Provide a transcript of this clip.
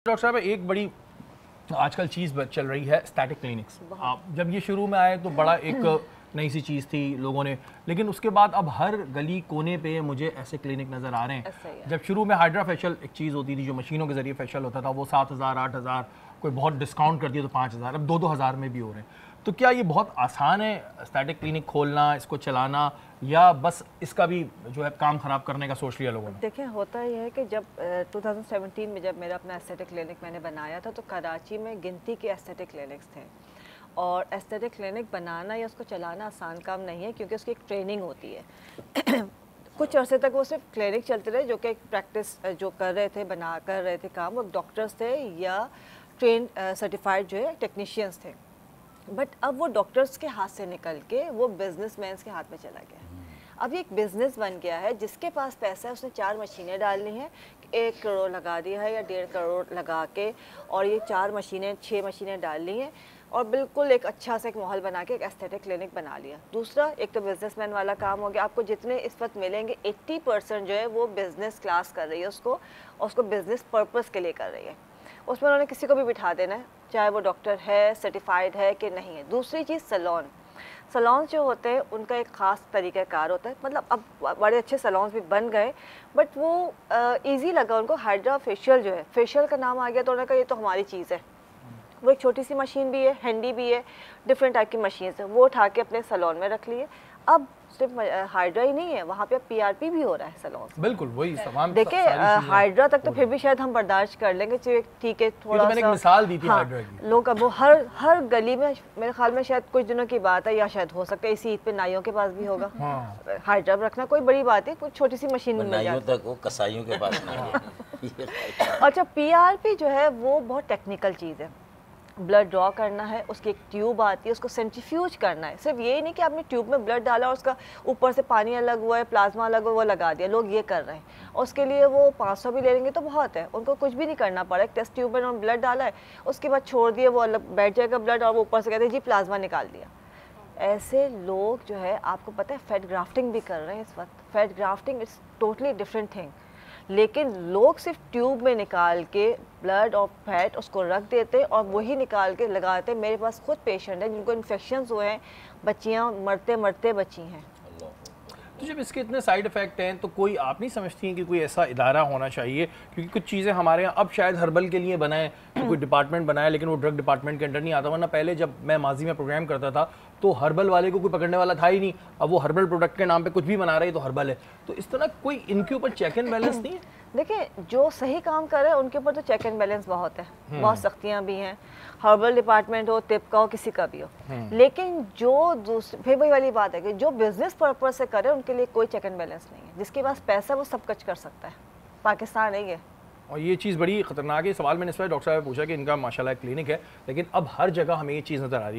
Doctor صاحب ایک بڑی آج کل چیز چل رہی ہے اسٹیٹک کلینکس. جب یہ شروع میں آئے تو بڑا ایک نئی سی چیز تھی لوگوں نے, لیکن اس کے بعد اب ہر گلی کونے پہ مجھے ایسے کلینک نظر آ رہے ہیں. جب شروع میں ہائیڈرا فیشل ایک چیز ہوتی تھی جو مشینوں کے ذریعے فیشل ہوتا تھا, وہ 7,000 8,000, کوئی بہت ڈسکاؤنٹ کر دیا تو 5,000, اب 2,000 میں بھی ہو رہے ہیں. تو کیا یہ بہت آسان ہے اسٹیٹک کلینک کھولنا, اس کو چلانا, یا بس اس کا بھی جو ہے کام خراب کرنے کا سوچ لیا لوگوں نے؟ دیکھیں ہوتا یہ ہے کہ جب 2017 میں جب میرا اپنا ایستھیٹک کلینک میں نے بنایا تھا تو کراچی میں گنتی کے ایستھیٹک کلینکس تھے, اور ایستھیٹک کلینک بنانا یا اس کو چلانا آسان کام نہیں ہے کیونکہ اس کی ایک ٹریننگ ہوتی ہے. کچھ عرصے تک وہ صرف کلینک چلتے رہے جو کہ ایک پریکٹس جو کر رہے تھے, کر رہے تھے کام, وہ ڈاکٹرز تھے یا ٹرین سرٹیفائڈ جو ہے ٹیکنیشینز تھے. بٹ اب وہ ڈاکٹرز کے ہاتھ سے نکل کے وہ بزنس مینس کے ہاتھ میں چلا گیا. اب یہ ایک بزنس بن گیا ہے, جس کے پاس پیسہ ہے اس نے 4 مشینیں ڈالنی ہیں, 1 کروڑ لگا دیا ہے یا 1.5 کروڑ لگا کے, اور یہ 4 مشینیں 6 مشینیں ڈال لی ہیں اور بالکل ایک اچھا سا ایک ماحول بنا کے ایک ایستھیٹک کلینک بنا لیا. دوسرا, ایک تو بزنس مین والا کام ہو گیا. آپ کو جتنے اس وقت ملیں گے 80% جو ہے وہ بزنس کلاس کر رہی ہے اس کو, اور اس کو بزنس پرپس کے لیے کر رہی ہے. اس میں انہوں نے کسی کو بھی بٹھا دینا ہے, چاہے وہ ڈاکٹر ہے, سرٹیفائڈ ہے کہ نہیں ہے. دوسری چیز سلونز جو ہوتے ہیں ان کا ایک خاص طریقہ کار ہوتا ہے. مطلب اب بڑے اچھے سلونز بھی بن گئے, بٹ وہ ایزی لگا ان کو. ہائیڈرا فیشیل جو ہے, فیشیل کا نام آ گیا تو انہوں نے کہا یہ تو ہماری چیز ہے. وہ ایک چھوٹی سی مشین بھی ہے, ہینڈی بھی ہے, ڈفرینٹ ٹائپ کی مشینز ہیں, وہ اٹھا کے اپنے سلون میں رکھ لیے. اب صرف ہائیڈرا ہی نہیں ہے, وہاں پہ پی آر پی بھی ہو رہا ہے سلون. بالکل وہی تمام. دیکھیں ہائیڈرا تک تو پھر بھی شاید ہم برداشت کر لیں گے, ٹھیک ہے تھوڑا سا. میں نے ایک مثال دی تھی ہائیڈرا کی. لوگ اب وہ ہر گلی میں, میرے خیال میں شاید کچھ دنوں کی بات ہے, یا شاید ہو سکتا ہے اسی عید پہ نائیوں کے پاس بھی ہوگا. ہائیڈرا رکھنا کوئی بڑی بات ہے, کوئی چھوٹی سی مشین میں مل جاتی ہے. تک وہ کسائیوں کے پاس نہیں ہے. اچھا, پی آر پی جو ہے وہ بہت ٹیکنیکل چیز ہے. بلڈ ڈرا کرنا ہے, اس کی ایک ٹیوب آتی ہے, اس کو سینٹریفیوج کرنا ہے. صرف یہ نہیں کہ آپ نے ٹیوب میں بلڈ ڈالا اور اس کا اوپر سے پانی الگ ہوا ہے, پلازما الگ ہوا, وہ لگا دیا. لوگ یہ کر رہے ہیں, اور اس کے لیے وہ 500 بھی لے لیں گے تو بہت ہے. ان کو کچھ بھی نہیں کرنا پڑا, ایک ٹیسٹ ٹیوب میں انہوں نے بلڈ ڈالا ہے, اس کے بعد چھوڑ دیے, وہ الگ بیٹھ جائے گا بلڈ, اور وہ اوپر سے کہتے ہیں جی پلازما نکال دیا. ایسے لوگ جو ہے آپ کو پتہ ہے فیٹ گرافٹنگ بھی کر رہے ہیں اس وقت. Fat grafting it's totally different thing. لیکن لوگ صرف ٹیوب میں نکال کے بلڈ اور فیٹ اس کو رکھ دیتے اور وہی نکال کے لگاتے. میرے پاس خود پیشنٹ ہیں جن کو انفیکشنز ہوئے ہیں, بچیاں مرتے بچی ہیں. تو جب اس کے اتنے سائیڈ افیکٹ ہیں تو کوئی آپ نہیں سمجھتی ہیں کہ کوئی ایسا ادارہ ہونا چاہیے, کیونکہ کچھ چیزیں ہمارے یہاں اب شاید ہربل کے لیے بنائیں, کوئی ڈپارٹمنٹ بنائے, لیکن وہ ڈرگ ڈپارٹمنٹ کے انڈر نہیں آتا. ورنہ پہلے جب میں ماضی میں پروگرام کرتا تھا تو ہربل والے کو کوئی پکڑنے والا تھا ہی نہیں. اب وہ ہربل پروڈکٹ کے نام پہ کچھ بھی بنا رہے تو ہربل ہے. تو اس طرح کوئی ان کے اوپر چیک اینڈ بیلنس نہیں ہے؟ دیکھیں جو صحیح کام کر رہے ہیں ان کے اوپر تو چیک اینڈ بیلنس بہت ہے, بہت سختیاں بھی ہیں. ہربل ڈپارٹمنٹ ہو, طب کا ہو, کسی کا بھی ہو. لیکن جو پھر وہی والی بات ہے کہ جو بزنس پرپز سے کرے ان کے لیے کوئی چیک اینڈ بیلنس نہیں ہے. جس کے پاس پیسہ وہ سب کچھ کر سکتا ہے. پاکستان نہیں ہے. اور یہ چیز بڑی خطرناک ہے. سوال میں نے اس وقت ڈاکٹر صاحب نے پوچھا کہ ان کا ماشاءاللہ کلینک ہے, لیکن اب ہر جگہ ہمیں یہ چیز نظر آ رہی ہے.